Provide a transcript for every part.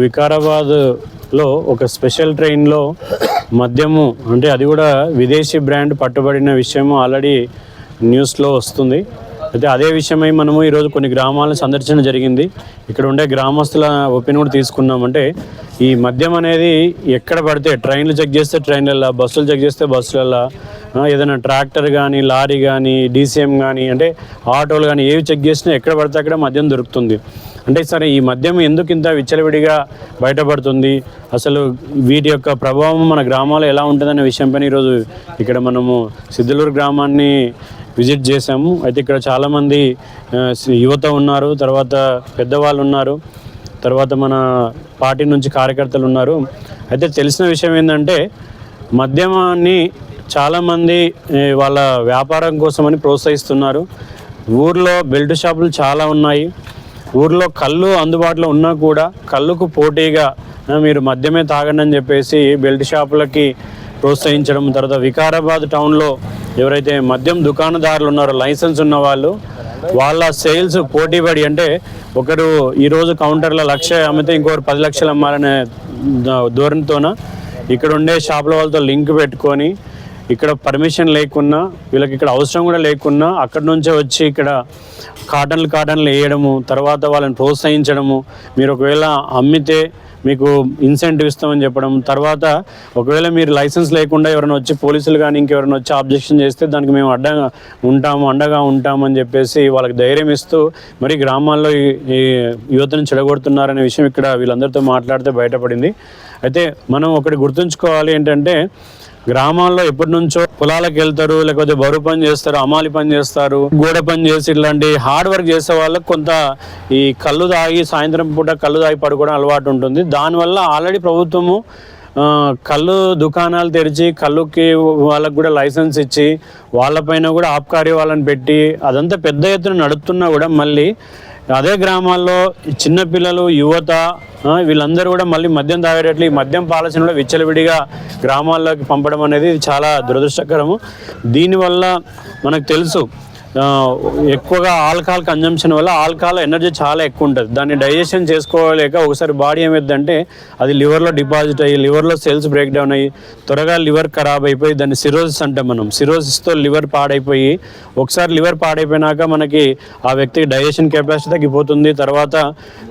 వికారాబాద్లో ఒక స్పెషల్ ట్రైన్లో మద్యము అంటే అది కూడా విదేశీ బ్రాండ్ పట్టుబడిన విషయం ఆల్రెడీ న్యూస్లో వస్తుంది. అయితే అదే విషయమై మనము ఈరోజు కొన్ని గ్రామాలను సందర్శన జరిగింది. ఇక్కడ ఉండే గ్రామస్తుల ఒపీనియన్ కూడా తీసుకున్నామంటే ఈ మద్యం అనేది ఎక్కడ పడితే ట్రైన్లు చెక్ చేస్తే ట్రైన్లలో, బస్సులు చెక్ చేస్తే బస్సులలో, ఏదైనా ట్రాక్టర్ కానీ, లారీ కానీ, డీసీఎం కానీ, అంటే ఆటోలు కానీ ఏవి చెక్ చేసినా ఎక్కడ పడితే అక్కడ మద్యం దొరుకుతుంది. అంటే సరే ఈ మద్యం ఎందుకు ఇంత విచ్చలవిడిగా బయటపడుతుంది, అసలు వీటి యొక్క ప్రభావం మన గ్రామాల్లో ఎలా ఉంటుందనే విషయంపైన ఈరోజు ఇక్కడ మనము సిద్ధలూరు గ్రామాన్ని విజిట్ చేసాము. అయితే ఇక్కడ చాలామంది యువత ఉన్నారు, తర్వాత పెద్దవాళ్ళు ఉన్నారు, తర్వాత మన పార్టీ నుంచి కార్యకర్తలు ఉన్నారు. అయితే తెలిసిన విషయం ఏంటంటే మద్యమాన్ని చాలామంది వాళ్ళ వ్యాపారం కోసమని ప్రోత్సహిస్తున్నారు. ఊర్లో బెల్ట్ షాపులు చాలా ఉన్నాయి. ఊర్లో కళ్ళు అందుబాటులో ఉన్నా కూడా కళ్ళుకు పోటీగా మీరు మద్యమే తాగండి అని చెప్పేసి బెల్ట్ షాపులకి ప్రోత్సహించడం. తర్వాత వికారాబాద్ టౌన్లో ఎవరైతే మద్యం దుకాణదారులు ఉన్నారో లైసెన్స్ ఉన్న వాళ్ళ సేల్స్ పోటీపడి, అంటే ఒకరు ఈరోజు కౌంటర్లో 1,00,000 అమ్మితే ఇంకొకరు 10 లక్షలు అమ్మాలనే ధోరణితోన ఇక్కడ ఉండే షాపుల వాళ్ళతో లింక్ పెట్టుకొని ఇక్కడ పర్మిషన్ లేకున్నా, వీళ్ళకి ఇక్కడ అవసరం కూడా లేకున్నా అక్కడి నుంచే వచ్చి ఇక్కడ కాటన్లు వేయడము, తర్వాత వాళ్ళని ప్రోత్సహించడము. మీరు ఒకవేళ అమ్మితే మీకు ఇన్సెంటివ్ ఇస్తామని చెప్పడం, తర్వాత ఒకవేళ మీరు లైసెన్స్ లేకుండా ఎవరైనా వచ్చి పోలీసులు కానీ ఇంకెవరైనా వచ్చి ఆబ్జెక్షన్ చేస్తే దానికి మేము అండగా ఉంటామని చెప్పేసి వాళ్ళకి ధైర్యం ఇస్తూ మరి గ్రామాల్లో ఈ యువతను చెడగొడుతున్నారనే విషయం ఇక్కడ వీళ్ళందరితో మాట్లాడితే బయటపడింది. అయితే మనం ఒకటి గుర్తుంచుకోవాలి ఏంటంటే గ్రామాల్లో ఎప్పటి నుంచో పొలాలకు వెళ్తారు, లేకపోతే బరువు పని చేస్తారు, అమాలి పని చేస్తారు, గోడ పని చేసి ఇట్లాంటి హార్డ్ వర్క్ చేసే వాళ్ళకి కొంత ఈ కళ్ళు తాగి సాయంత్రం పూట కళ్ళు తాగి పడుకోవడం అలవాటు ఉంటుంది. దానివల్ల ఆల్రెడీ ప్రభుత్వము కళ్ళు దుకాణాలు తెరిచి కళ్ళుకి వాళ్ళకు కూడా లైసెన్స్ ఇచ్చి వాళ్ళపైన కూడా ఆబ్కారీ వాళ్ళని పెట్టి అదంతా పెద్ద ఎత్తున నడుపుతున్నా కూడా మళ్ళీ అదే గ్రామాల్లో చిన్నపిల్లలు, యువత వీళ్ళందరూ కూడా మళ్ళీ మద్యం తాగేటట్లు ఈ మద్యం పాలసీని కూడా విచ్చలవిడిగా గ్రామాల్లోకి పంపడం అనేది చాలా దురదృష్టకరము. దీనివల్ల మనకు తెలుసు ఎక్కువగా ఆల్కహాల్ కన్జంప్షన్ వల్ల ఆల్కహాల్ ఎనర్జీ చాలా ఎక్కువ ఉంటుంది. దాన్ని డైజెషన్ చేసుకోలేక ఒకసారి బాడీ ఏమైందంటే అది లివర్లో డిపాజిట్ అయ్యి లివర్లో సెల్స్ బ్రేక్ డౌన్ అయ్యి త్వరగా లివర్ ఖరాబ్ అయిపోయి దాన్ని సిరోసిస్ అంటే మనం సిరోసిస్తో లివర్ పాడైపోయి ఒకసారి లివర్ పాడైపోయినాక మనకి ఆ వ్యక్తికి డైజెషన్ కెపాసిటీ తగ్గిపోతుంది. తర్వాత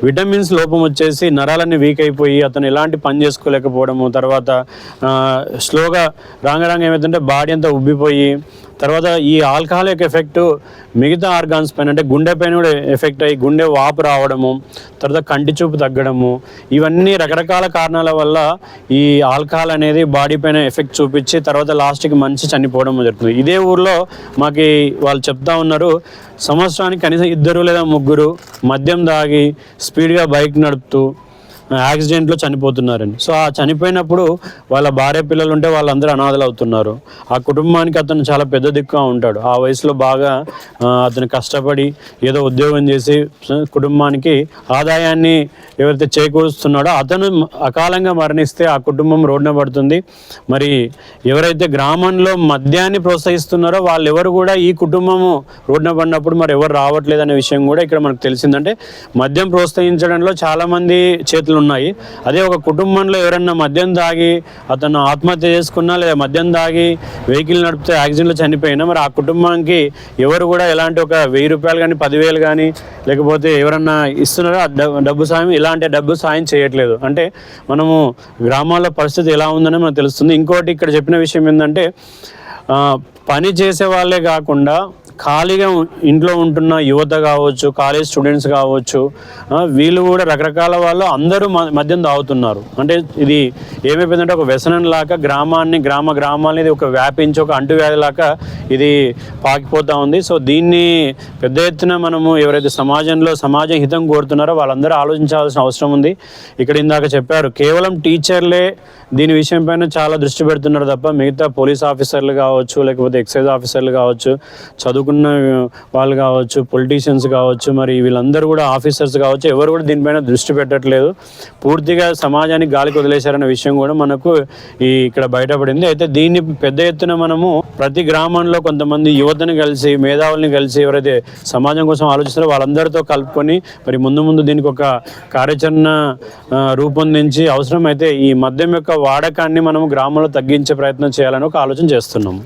విటమిన్స్ లోపం వచ్చేసి నరాలన్నీ వీక్ అయిపోయి అతను ఎలాంటి పని చేసుకోలేకపోవడము, తర్వాత స్లోగా రాంగ ఏమైందంటే బాడీ అంతా ఉబ్బిపోయి, తర్వాత ఈ ఆల్కహాల్ యొక్క ఎఫెక్ట్ మిగతా ఆర్గాన్స్ పైన అంటే గుండె పైన కూడా ఎఫెక్ట్ అయ్యి గుండె వాపు రావడము, తర్వాత కంటి చూపు తగ్గడము, ఇవన్నీ రకరకాల కారణాల వల్ల ఈ ఆల్కహాల్ అనేది బాడీ పైన ఎఫెక్ట్ చూపించి తర్వాత లాస్ట్కి మనిషి చనిపోవడం జరుగుతుంది. ఇదే ఊర్లో మాకు వాళ్ళు చెప్తా ఉన్నారు, సంవత్సరానికి కనీసం 2 లేదా 3 మద్యం తాగి స్పీడ్గా బైక్ నడుపుతూ యాక్సిడెంట్లో చనిపోతున్నారని. సో ఆ చనిపోయినప్పుడు వాళ్ళ భార్య పిల్లలు ఉంటే వాళ్ళందరూ అనాథలు అవుతున్నారు. ఆ కుటుంబానికి అతను చాలా పెద్ద దిక్కుగా ఉంటాడు. ఆ వయసులో బాగా అతను కష్టపడి ఏదో ఉద్యోగం చేసి కుటుంబానికి ఆదాయాన్ని ఎవరైతే చేకూరుస్తున్నాడో అతను అకాలంగా మరణిస్తే ఆ కుటుంబం రోడ్డున పడుతుంది. మరి ఎవరైతే గ్రామంలో మద్యాన్ని ప్రోత్సహిస్తున్నారో వాళ్ళెవరు కూడా ఈ కుటుంబము రోడ్డున పడినప్పుడు మరి ఎవరు రావట్లేదు అనే విషయం కూడా ఇక్కడ మనకు తెలిసిందంటే మద్యం ప్రోత్సహించడంలో చాలామంది చేతులు ఉన్నాయి. అదే ఒక కుటుంబంలో ఎవరన్నా మద్యం తాగి అతను ఆత్మహత్య చేసుకున్నా లేదా మద్యం తాగి వెహికల్ నడిపితే యాక్సిడెంట్లో చనిపోయినా మరి ఆ కుటుంబానికి ఎవరు కూడా ఎలాంటి ఒక 1000 రూపాయలు కానీ 10,000 కానీ లేకపోతే ఎవరన్నా ఇస్తున్నారో డబ్బు సాయం, ఇలాంటి డబ్బు సాయం చేయట్లేదు. అంటే మనము గ్రామాల్లో పరిస్థితి ఎలా ఉందని మనకు తెలుస్తుంది. ఇంకోటి ఇక్కడ చెప్పిన విషయం ఏంటంటే పని చేసే వాళ్ళే కాకుండా ఖాళీగా ఇంట్లో ఉంటున్న యువత కావచ్చు, కాలేజ్ స్టూడెంట్స్ కావచ్చు, వీళ్ళు కూడా రకరకాల వాళ్ళు అందరూ మద్యం తాగుతున్నారు. అంటే ఇది ఏమైపోయిందంటే ఒక వ్యసనం లాగా గ్రామాలని ఇది ఒక వ్యాపించి ఒక అంటువ్యాధి లాగా ఇది పాకిపోతూ ఉంది. సో దీన్ని పెద్ద ఎత్తున మనము ఎవరైతే సమాజ హితం కోరుతున్నారో వాళ్ళందరూ ఆలోచించాల్సిన అవసరం ఉంది. ఇక్కడ ఇందాక చెప్పారు కేవలం టీచర్లే దీని విషయం పైన చాలా దృష్టి పెడుతున్నారు తప్ప మిగతా పోలీస్ ఆఫీసర్లు కావచ్చు, లేకపోతే ఎక్సైజ్ ఆఫీసర్లు కావచ్చు, చదువుకున్న చదువుకున్న వాళ్ళు కావచ్చు, పొలిటీషియన్స్ కావచ్చు, మరి వీళ్ళందరూ కూడా ఆఫీసర్స్ కావచ్చు, ఎవరు కూడా దీనిపైన దృష్టి పెట్టట్లేదు. పూర్తిగా సమాజానికి గాలికి వదిలేశారన్న విషయం కూడా మనకు ఇక్కడ బయటపడింది. అయితే దీన్ని పెద్ద ఎత్తున మనము ప్రతి గ్రామంలో కొంతమంది యువతని కలిసి, మేధావుల్ని కలిసి, ఎవరైతే సమాజం కోసం ఆలోచిస్తారో వాళ్ళందరితో కలుపుకొని మరి ముందు దీనికి ఒక కార్యాచరణ రూపొందించి అవసరమైతే ఈ మద్యం యొక్క వాడకాన్ని మనము గ్రామంలో తగ్గించే ప్రయత్నం చేయాలని ఒక ఆలోచన చేస్తున్నాము.